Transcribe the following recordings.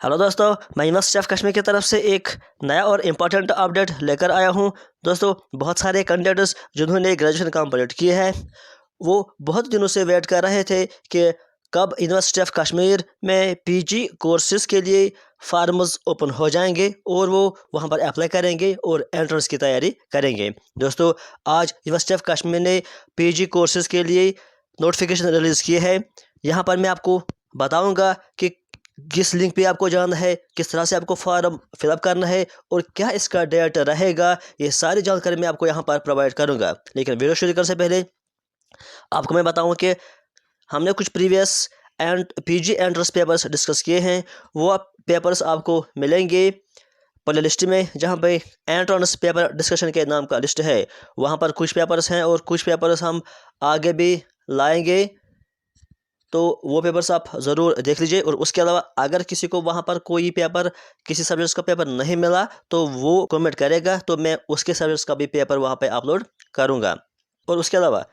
Hello दोस्तों, मैं university chef Kashmir की तरफ से एक नया और इम्पोर्टेंट अपडेट लेकर आया हूं। दोस्तों, बहुत सारे कैंडिडेट्स जिन्होंने ग्रेजुएशन कंप्लीट किए हैं वो बहुत दिनों से वेट कर रहे थे कि कब यूनिवर्सिटी ऑफ कश्मीर में पीजी कोर्सेज़ के लिए फार्म्स ओपन हो जाएंगे और वो वहां पर अप्लाई करेंगे और एंट्रेंस की तैयारी करेंगे। दोस्तों, आज यूनिवर्सिटी ऑफ कश्मीर ने पीजी कोर्सेज़ के लिए नोटिफिकेशन रिलीज़ किए हैं। यहाँ पर मैं आपको बताऊँगा कि किस लिंक पे आपको जाना है, किस तरह से आपको फॉर्म फिलअप करना है और क्या इसका डेट रहेगा। ये सारी जानकारी मैं आपको यहाँ पर प्रोवाइड करूँगा। लेकिन वीडियो शुरू करने से पहले आपको मैं बताऊँ कि हमने कुछ previous and PG entrance papers discuss किए हैं। वो पेपर्स आपको मिलेंगे प्ले लिस्ट में, जहाँ पे एंट्रेंस पेपर डिस्कशन के नाम का लिस्ट है। वहाँ पर कुछ पेपर्स हैं और कुछ पेपर्स हम आगे भी लाएंगे, तो वो पेपर्स आप ज़रूर देख लीजिए। और उसके अलावा अगर किसी को वहाँ पर कोई पेपर, किसी सब्जेक्ट्स का पेपर नहीं मिला तो वो कमेंट करेगा, तो मैं उसके सब्जेक्ट्स का भी पेपर वहाँ पे अपलोड करूँगा। और उसके अलावा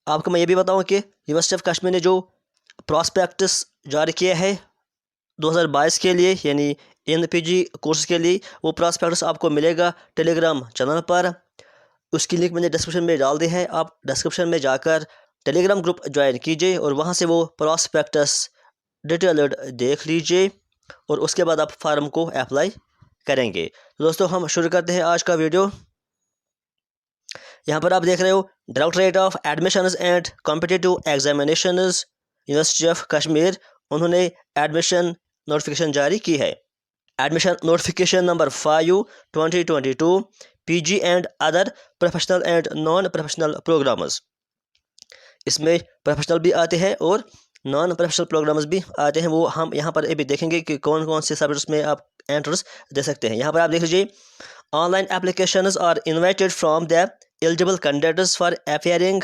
आपको मैं ये भी बताऊँ कि यूनिवर्सिटी ऑफ कश्मीर ने जो प्रॉस्पेक्टस जारी किया है 2022 के लिए, यानी एनपीजी कोर्स के लिए, वो प्रॉस्पेक्टस आपको मिलेगा टेलीग्राम चैनल पर। उसकी लिंक मैंने डिस्क्रिप्शन में डाल दी है। आप डिस्क्रिप्शन में जाकर टेलीग्राम ग्रुप ज्वाइन कीजिए और वहाँ से वो प्रॉस्पेक्टस डिटेल्ड देख लीजिए और उसके बाद आप फार्म को अप्लाई करेंगे। तो दोस्तों, हम शुरू करते हैं आज का वीडियो। यहाँ पर आप देख रहे हो directorate of admissions and competitive examinations university of Kashmir, उन्होंने एडमिशन नोटिफिकेशन जारी की है। Admission notification number 5/2022 PG and other professional and non professional programmes. इसमें प्रोफेशनल भी आते हैं और नॉन प्रोफेशनल प्रोग्राम्स भी आते हैं। वो हम यहाँ पर भी देखेंगे कि कौन कौन से सब्जेक्ट्स में आप एंट्रेंस दे सकते हैं। यहाँ पर आप देख लीजिए, online applications are invited from the eligible candidates for appearing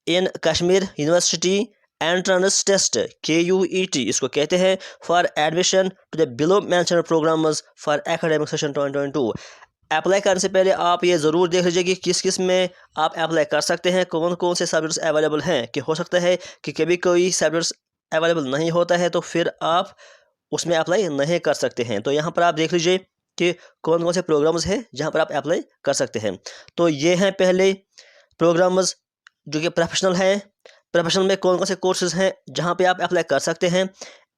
in Kashmir university entrance test KUET इसको कहते हैं, for admission to the below mentioned programmes for academic session 2022। Apply करने से पहले आप ये ज़रूर देख लीजिए कि किस किस में आप अप्लाई कर सकते हैं, कौन कौन से सब्जेक्ट्स अवेलेबल हैं। कि हो सकता है कि कभी कोई सब्जेक्ट्स अवेलेबल नहीं होता है तो फिर आप उसमें अप्लाई नहीं कर सकते हैं। तो यहाँ पर आप देख लीजिए कि कौन कौन से प्रोग्राम्स हैं जहाँ पर आप अप्लाई कर सकते हैं। तो ये हैं पहले प्रोग्राम्स जो कि प्रोफेशनल हैं। प्रोफेशनल में कौन कौन से कोर्सेज हैं जहाँ पे आप अप्लाई कर सकते हैं।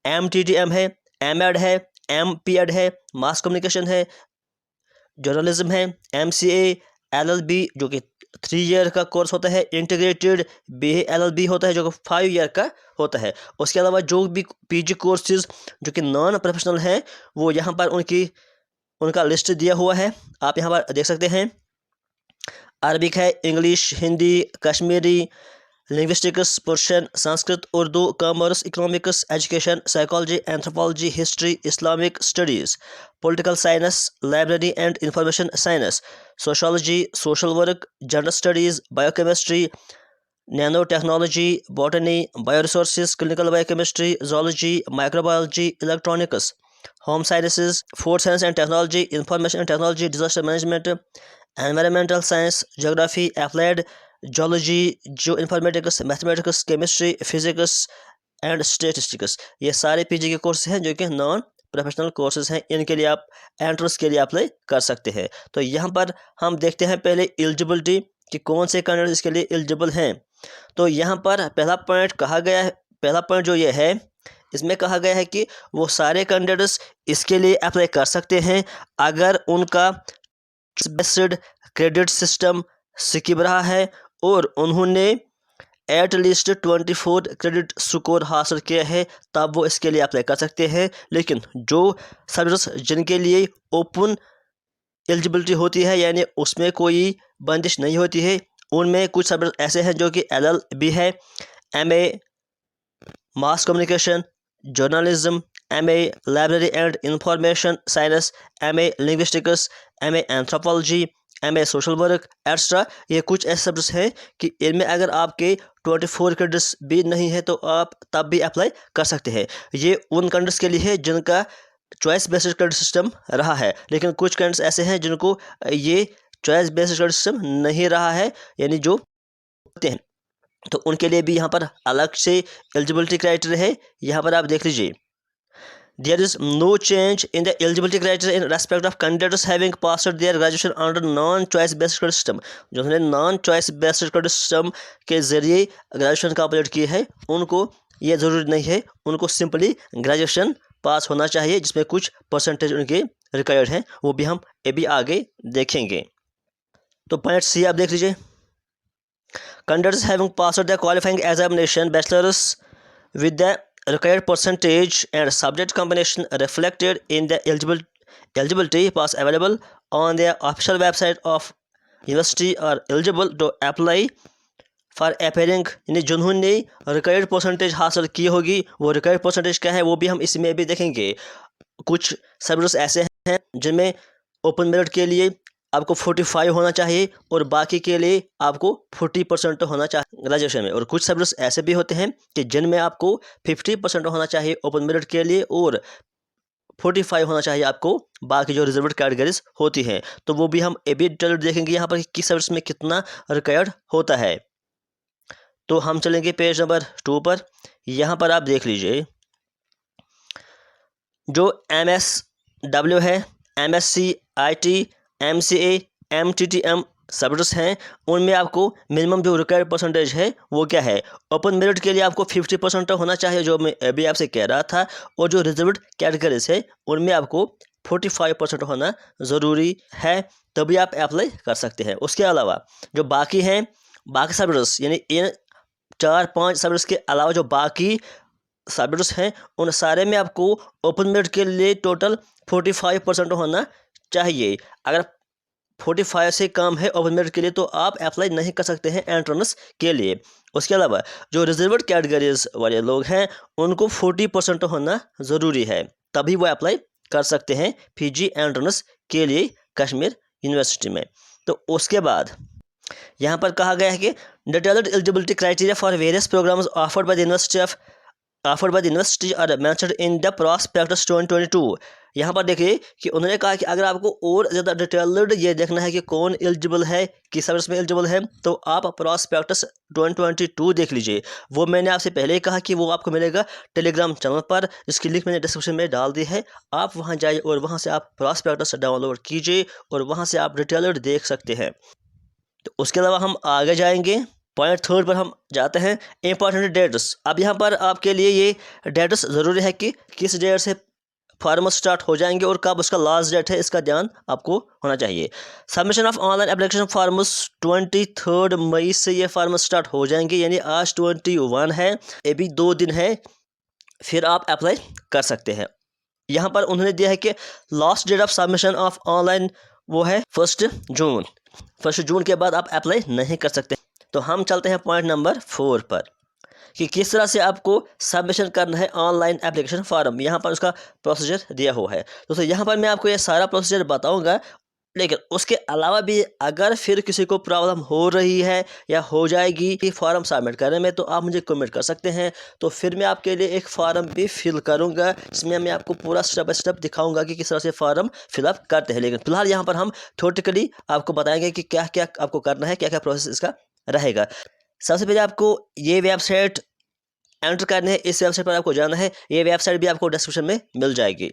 MTTM है, MEd है, MPEd है, मास कम्युनिकेशन है, जर्नलिज्म है, MCA, LLB जो कि 3 ईयर का कोर्स होता है, इंटीग्रेटेड BA LLB होता है जो कि 5 ईयर का होता है। उसके अलावा जो भी PG कोर्सेज जो कि नॉन प्रोफेशनल हैं वो यहाँ पर उनका लिस्ट दिया हुआ है, आप यहाँ पर देख सकते हैं। अरबिक है, English, Hindi, Kashmiri, linguistics, Persian, Sanskrit, Urdu, commerce, economics, education, psychology, anthropology, history, Islamic studies, political science, library and information science, sociology, social work, general studies, biochemistry, nanotechnology, botany, bioresources, clinical biochemistry, zoology, microbiology, electronics, home sciences, food science and technology, information and technology, disaster management, environmental science, geography, applied zoology, geoinformatics, mathematics, chemistry, physics and statistics, ये सारे PG के course हैं जो कि non professional courses हैं। इनके लिए आप एंट्रेंस के लिए अप्लाई कर सकते हैं। तो यहाँ पर हम देखते हैं पहले एलिजिबिलिटी कि कौन से कैंडिडेट इसके लिए एलिजिबल हैं। तो यहाँ पर पहला पॉइंट जो ये है, इसमें कहा गया है कि वो सारे कैंडिडेट्स इसके लिए अप्लाई कर सकते हैं अगर उनका बेस्ड क्रेडिट सिस्टम स्किप रहा है और उन्होंने एट लीस्ट 24 क्रेडिट स्कोर हासिल किया है, तब वो इसके लिए अप्लाई कर सकते हैं। लेकिन जो सब्जेक्ट्स जिनके लिए ओपन एलिजिबिलिटी होती है, यानी उसमें कोई बंदिश नहीं होती है, उनमें कुछ सब्जेक्ट ऐसे हैं जो कि LLB है, MA mass communication, journalism, MA library and information science, MA linguistics, MA anthropology, MA social work extra. ये कुछ ऐसे सब्जेक्ट्स हैं कि इनमें अगर आपके 24 क्रेडिट्स भी नहीं है तो आप तब भी अप्लाई कर सकते हैं। ये उन कैंडिडेट्स के लिए है जिनका चॉइस बेस्ड क्रेडिट सिस्टम रहा है। लेकिन कुछ कैंडिडेट्स ऐसे हैं जिनको ये चॉइस बेस्ड क्रेडिट सिस्टम नहीं रहा है, यानी जो होते हैं, तो उनके लिए भी यहाँ पर अलग से एलिजिबिलिटी क्राइटेरिया है। यहाँ पर आप देख लीजिए, There is no change in the eligibility criteria in respect of candidates having passed their graduation under non-choice based credit system. जो उन्होंने non choice based credit system के जरिए ग्रेजुएशन कंप्लीट की है, उनको ये ज़रूरी नहीं है, उनको सिंपली ग्रेजुएशन पास होना चाहिए, जिसमें कुछ परसेंटेज उनके रिक्वायर्ड हैं, वो भी हम अभी आगे देखेंगे। तो पॉइंट सी आप देख लीजिए, candidates having passed the qualifying examination bachelor's with the required percentage and subject combination reflected in the eligibility pass available on the official website of university are eligible to apply for appearing, यानी जिन्होंने required percentage हासिल की होगी, वो required percentage क्या है वो भी हम इसमें भी देखेंगे। कुछ सब्जेक्ट्स ऐसे हैं जिनमें ओपन मेरिट के लिए आपको 45 होना चाहिए और बाकी के लिए आपको 40% होना चाहिए ग्रेजुएशन में, और कुछ सब्जेक्ट्स ऐसे भी होते हैं कि जिनमें आपको 50% होना चाहिए ओपन मेरिट के लिए और 45 होना चाहिए आपको बाकी जो रिजर्व्ड कैटेगरीज होती हैं। तो वो भी हम अभी डिटेल देखेंगे यहाँ पर किस सब्जेक्ट्स में कितना रिक्वायर्ड होता है। तो हम चलेंगे पेज नंबर 2 पर। यहाँ पर आप देख लीजिए, जो MSW है, MSc, IT, MCA, MTTM subjects हैं, उनमें आपको मिनिमम जो रिक्वायर्ड परसेंटेज है वो क्या है। ओपन मेरिट के लिए आपको 50% होना चाहिए, जो मैं अभी आपसे कह रहा था, और जो रिजर्व्ड कैटेगरीज है उनमें आपको 45% होना ज़रूरी है, तभी आप अप्लाई कर सकते हैं। उसके अलावा जो बाकी हैं, बाकी सब्जेक्ट्स, यानी इन 4-5 सब्जेक्ट्स के अलावा जो बाकी सब्जेक्ट्स हैं, उन सारे में आपको ओपन मेरिट के लिए टोटल 45% होना चाहिए। अगर 45 से कम है ओपन मेरिट के लिए तो आप अप्लाई नहीं कर सकते हैं एंट्रेंस के लिए। उसके अलावा जो रिजर्व्ड कैटेगरीज वाले लोग हैं उनको 40% होना ज़रूरी है, तभी वो अप्लाई कर सकते हैं PG एंट्रेंस के लिए कश्मीर यूनिवर्सिटी में। तो उसके बाद यहाँ पर कहा गया है कि detailed eligibility criteria for various programmes offered by the university are mentioned in the prospectus 2022। यहाँ पर देखिए कि उन्होंने कहा कि अगर आपको और ज़्यादा डिटेल्ड ये देखना है कि कौन एलिजिबल है, किस सब्जेक्ट्स में एलिजिबल है, तो आप प्रॉस्पेक्टस 2022 देख लीजिए। वो मैंने आपसे पहले ही कहा कि वो आपको मिलेगा टेलीग्राम चैनल पर, जिसकी लिंक मैंने डिस्क्रिप्शन में डाल दी है। आप वहाँ जाइए और वहाँ से आप प्रॉस्पेक्टस डाउनलोड कीजिए और वहाँ से आप डिटेल्ड देख सकते हैं। तो उसके अलावा हम आगे जाएंगे, पॉइंट 3 पर हम जाते हैं, इंपॉर्टेंट डेट्स। अब यहाँ पर आपके लिए ये डेट्स ज़रूरी है कि किस डेट से फॉर्म स्टार्ट हो जाएंगे और कब उसका लास्ट डेट है, इसका ध्यान आपको होना चाहिए। Submission of online application forms 23 मई से ये फॉर्म स्टार्ट हो जाएंगे, यानी आज 21 है, अभी 2 दिन है, फिर आप अप्लाई कर सकते हैं। यहाँ पर उन्होंने दिया है कि last date of submission of online वो है 1 जून। 1 जून के बाद आप अप्लाई नहीं कर सकते। तो हम चलते हैं पॉइंट नंबर 4 पर कि किस तरह से आपको सबमिशन करना है ऑनलाइन एप्लीकेशन फॉर्म। यहाँ पर उसका प्रोसीजर दिया हुआ है। दोस्तों यहाँ पर मैं आपको ये सारा प्रोसीजर बताऊँगा, लेकिन उसके अलावा भी अगर फिर किसी को प्रॉब्लम हो रही है या हो जाएगी फॉर्म सबमिट करने में, तो आप मुझे कमेंट कर सकते हैं। तो फिर मैं आपके लिए एक फ़ॉर्म भी फिल करूंगा, जिसमें मैं आपको पूरा स्टेप बाय स्टेप दिखाऊंगा कि किस तरह से फॉर्म फिलअप करते हैं। लेकिन फिलहाल यहाँ पर हम थ्योरेटिकली आपको बताएंगे कि क्या क्या आपको करना है, क्या क्या प्रोसेस इसका रहेगा। सबसे पहले आपको ये वेबसाइट एंटर करनी है, इस वेबसाइट पर आपको जाना है। ये वेबसाइट भी आपको डिस्क्रिप्शन में मिल जाएगी।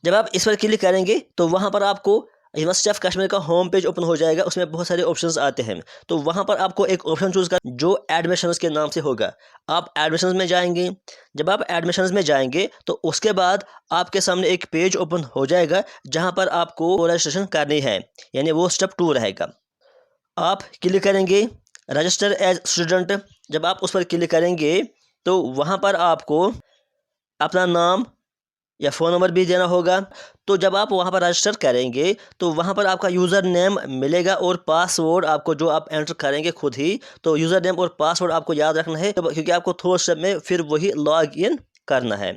जब आप इस पर क्लिक करेंगे तो वहाँ पर आपको यूनिवर्सिटी ऑफ कश्मीर का होम पेज ओपन हो जाएगा। उसमें बहुत सारे ऑप्शंस आते हैं, तो वहाँ पर आपको एक ऑप्शन चूज़ कर जो एडमिशन्स के नाम से होगा। आप एडमिशन्स में जाएंगे। जब आप एडमिशन्स में जाएंगे तो उसके बाद आपके सामने एक पेज ओपन हो जाएगा जहाँ पर आपको रजिस्ट्रेशन करनी है, यानी वो स्टेप 2 रहेगा। आप क्लिक करेंगे रजिस्टर एज स्टूडेंट। जब आप उस पर क्लिक करेंगे तो वहाँ पर आपको अपना नाम या फ़ोन नंबर भी देना होगा। तो जब आप वहाँ पर रजिस्टर करेंगे तो वहाँ पर आपका यूज़र नेम मिलेगा और पासवर्ड आपको जो आप एंटर करेंगे खुद ही। तो यूज़र नेम और पासवर्ड आपको याद रखना है, क्योंकि आपको थोड़े स्टेप में फिर वही लॉग इन करना है।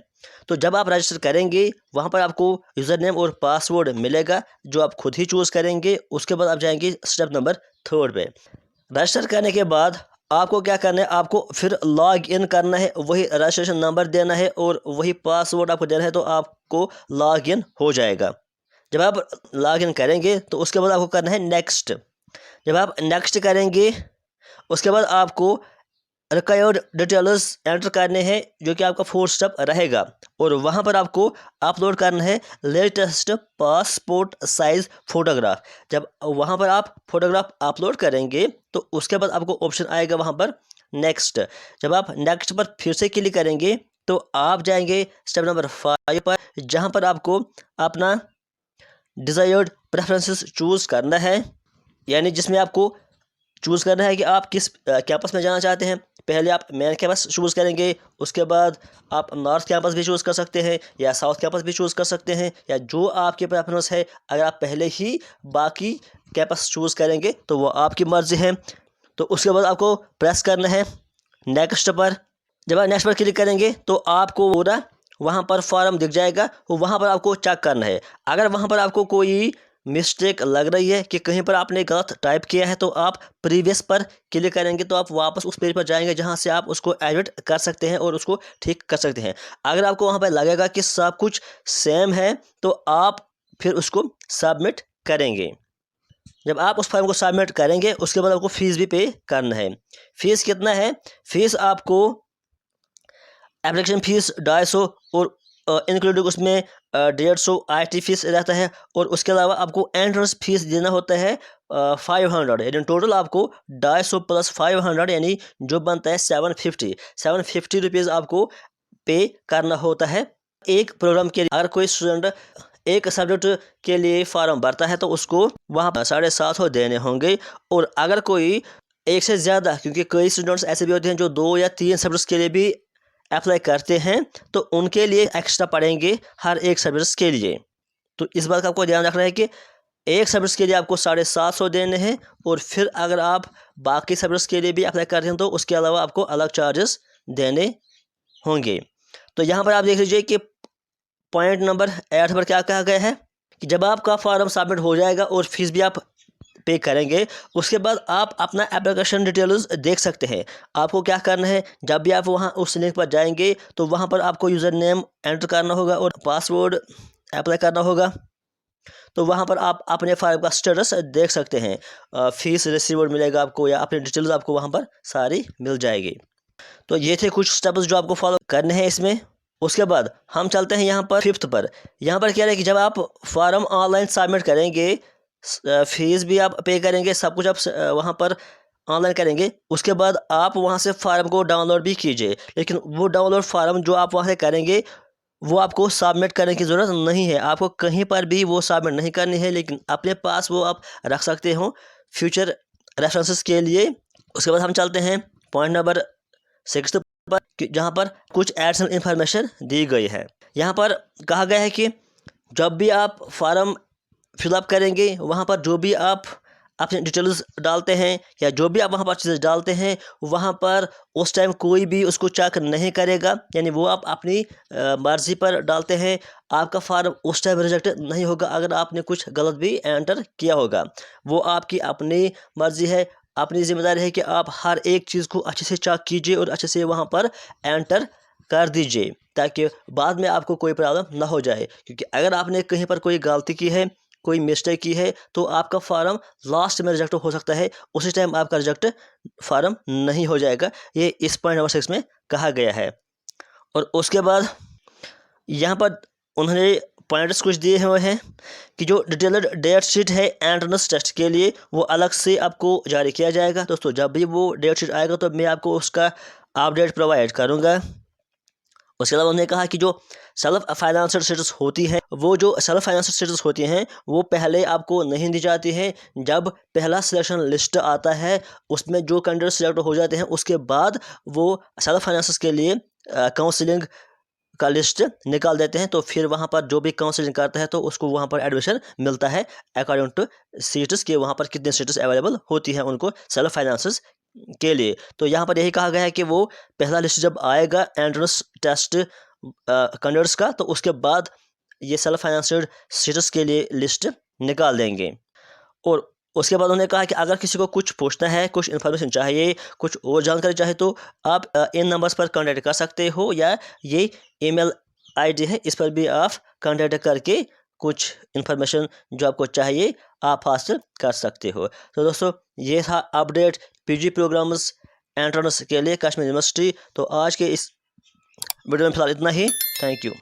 तो जब आप रजिस्टर करेंगे वहाँ पर आपको यूज़र नेम और पासवर्ड मिलेगा जो आप खुद ही चूज़ करेंगे। उसके बाद आप जाएंगे स्टेप नंबर 3 पे। रजिस्टर करने के बाद आपको क्या करना है, आपको फिर लॉग इन करना है, वही रजिस्ट्रेशन नंबर देना है और वही पासवर्ड आपको देना है, तो आपको लॉग इन हो जाएगा। जब आप लॉग इन करेंगे तो उसके बाद आपको करना है नेक्स्ट। जब आप नेक्स्ट करेंगे उसके बाद आपको रिक्वायर्ड डिटेल्स एंटर करने हैं, जो कि आपका 4 स्टेप रहेगा, और वहाँ पर आपको अपलोड करना है लेटेस्ट पासपोर्ट साइज फ़ोटोग्राफ। जब वहाँ पर आप फोटोग्राफ अपलोड करेंगे तो उसके बाद आपको ऑप्शन आएगा वहाँ पर नेक्स्ट। जब आप नेक्स्ट पर फिर से क्लिक करेंगे तो आप जाएंगे स्टेप नंबर 5 पर, जहाँ पर आपको अपना डिज़ायर्ड प्रेफरेंसेस चूज़ करना है, यानी जिसमें आपको चूज़ करना है कि आप किस कैंपस में जाना चाहते हैं। पहले आप मेन कैंपस चूज़ करेंगे, उसके बाद आप नॉर्थ कैंपस भी चूज़ कर सकते हैं या साउथ कैंपस भी चूज़ कर सकते हैं, या जो आपके प्रेफरेंस है। अगर आप पहले ही बाकी कैंपस चूज़ करेंगे तो वो आपकी मर्ज़ी है। तो उसके बाद आपको प्रेस करना है नेक्स्ट पर। जब आप नेक्स्ट पर क्लिक करेंगे तो आपको पूरा वहाँ पर फॉर्म दिख जाएगा, वहाँ पर आपको चेक करना है। अगर वहाँ पर आपको कोई मिस्टेक लग रही है कि कहीं पर आपने गलत टाइप किया है तो आप प्रीवियस पर क्लिक करेंगे, तो आप वापस उस पेज पर जाएंगे जहां से आप उसको एडिट कर सकते हैं और उसको ठीक कर सकते हैं। अगर आपको वहां पर लगेगा कि सब कुछ सेम है तो आप फिर उसको सबमिट करेंगे। जब आप उस फॉर्म को सबमिट करेंगे उसके बाद आपको फ़ीस भी पे करना है। फ़ीस कितना है? फ़ीस आपको एप्लीकेशन फ़ीस 250 और इंक्लूडिंग उसमें 150 IT फीस रहता है, और उसके अलावा आपको एंट्रेंस फीस देना होता है 500, यानी टोटल आपको 250 प्लस 500 यानी जो बनता है 750 रुपीज़ आपको पे करना होता है एक प्रोग्राम के लिए। अगर कोई स्टूडेंट एक सब्जेक्ट के लिए फॉर्म भरता है तो उसको वहाँ 750 देने होंगे, और अगर कोई एक से ज़्यादा, क्योंकि कई स्टूडेंट्स ऐसे भी होते हैं जो 2 या 3 सब्जेक्ट्स के लिए भी अप्लाई करते हैं, तो उनके लिए एक्स्ट्रा पड़ेंगे हर एक सब्जेक्ट्स के लिए। तो इस बात का आपको ध्यान रखना है कि एक सब्जेक्ट्स के लिए आपको 750 देने हैं, और फिर अगर आप बाकी सब्जेक्ट्स के लिए भी अप्लाई करते हैं तो उसके अलावा आपको अलग चार्जेस देने होंगे। तो यहाँ पर आप देख लीजिए कि पॉइंट नंबर 8 पर क्या कहा गया है कि जब आपका फॉर्म सबमिट हो जाएगा और फीस भी आप पे करेंगे, उसके बाद आप अपना एप्लीकेशन डिटेल्स देख सकते हैं। आपको क्या करना है, जब भी आप वहाँ उस लिंक पर जाएंगे तो वहाँ पर आपको यूज़र नेम एंटर करना होगा और पासवर्ड अप्लाई करना होगा। तो वहाँ पर आप अपने फाइल का स्टेटस देख सकते हैं, फीस रिसीवर्ड मिलेगा आपको, या अपनी डिटेल्स आपको वहाँ पर सारी मिल जाएगी। तो ये थे कुछ स्टेप्स जो आपको फॉलो करने हैं इसमें। उसके बाद हम चलते हैं यहाँ पर 5th पर। यहाँ पर क्या है कि जब आप फॉर्म ऑनलाइन सबमिट करेंगे, फीस भी आप पे करेंगे, सब कुछ आप वहाँ पर ऑनलाइन करेंगे, उसके बाद आप वहाँ से फार्म को डाउनलोड भी कीजिए। लेकिन वो डाउनलोड फार्म जो आप वहाँ से करेंगे वो आपको सबमिट करने की ज़रूरत नहीं है, आपको कहीं पर भी वो सबमिट नहीं करनी है, लेकिन अपने पास वो आप रख सकते हो फ्यूचर रेफरेंसेस के लिए। उसके बाद हम चलते हैं पॉइंट नंबर 6 पर, जहाँ पर कुछ एडिशनल इंफॉर्मेशन दी गई है। यहाँ पर कहा गया है कि जब भी आप फार्म फिलअप करेंगे, वहाँ पर जो भी आप अपने डिटेल्स डालते हैं या जो भी आप वहाँ पर चीज़ें डालते हैं, वहाँ पर उस टाइम कोई भी उसको चेक नहीं करेगा, यानी वो आप अपनी मर्ज़ी पर डालते हैं। आपका फार्म उस टाइम रिजेक्ट नहीं होगा अगर आपने कुछ गलत भी एंटर किया होगा। वो आपकी अपनी मर्ज़ी है, अपनी ज़िम्मेदारी है कि आप हर एक चीज़ को अच्छे से चेक कीजिए और अच्छे से वहाँ पर एंटर कर दीजिए, ताकि बाद में आपको कोई प्रॉब्लम ना हो जाए। क्योंकि अगर आपने कहीं पर कोई गलती की है, कोई मिस्टेक की है, तो आपका फार्म लास्ट में रिजेक्ट हो सकता है, उसी टाइम आपका रिजेक्ट फार्म नहीं हो जाएगा। ये इस पॉइंट नंबर 6 में कहा गया है। और उसके बाद यहाँ पर उन्होंने पॉइंट्स कुछ दिए हुए हैं कि जो डिटेल्ड डेट शीट है एंट्रेंस टेस्ट के लिए, वो अलग से आपको जारी किया जाएगा। दोस्तों जब भी वो डेट शीट आएगा तो मैं आपको उसका अपडेट प्रोवाइड करूँगा। उसके अलावा उन्होंने कहा कि जो सेल्फ फाइनेंशियल स्टेटस होती है, वो जो सेल्फ फाइनेंशियल स्टेटस होती हैं वो पहले आपको नहीं दी जाती है। जब पहला सिलेक्शन लिस्ट आता है, उसमें जो कैंडिडेट सेलेक्ट हो जाते हैं, उसके बाद वो सेल्फ फाइनेंस के लिए काउंसलिंग का लिस्ट निकाल देते हैं। तो फिर वहाँ पर जो भी काउंसलिंग करता है तो उसको वहाँ पर एडमिशन मिलता है अकॉर्डिंग टू सीट्स के, वहाँ पर कितने सीट्स अवेलेबल होती हैं उनको सेल्फ फाइनेंस के लिए। तो यहाँ पर यही कहा गया है कि वो पहला लिस्ट जब आएगा एंट्रेंस टेस्ट कैंडिडेट्स का, तो उसके बाद ये सेल्फ फाइनेंस्ड सीट्स के लिए लिस्ट निकाल देंगे। और उसके बाद उन्होंने कहा कि अगर किसी को कुछ पूछना है, कुछ इन्फॉर्मेशन चाहिए, कुछ और जानकारी चाहिए, तो आप इन नंबर्स पर कांटेक्ट कर सकते हो, या ये ईमेल आईडी है, इस पर भी आप कांटेक्ट करके कुछ इन्फॉर्मेशन जो आपको चाहिए आप हासिल कर सकते हो। तो दोस्तों ये था अपडेट पीजी प्रोग्राम्स एंट्रेंस के लिए कश्मीर यूनिवर्सिटी। तो आज के इस वीडियो में फ़िलहाल इतना ही। Thank you.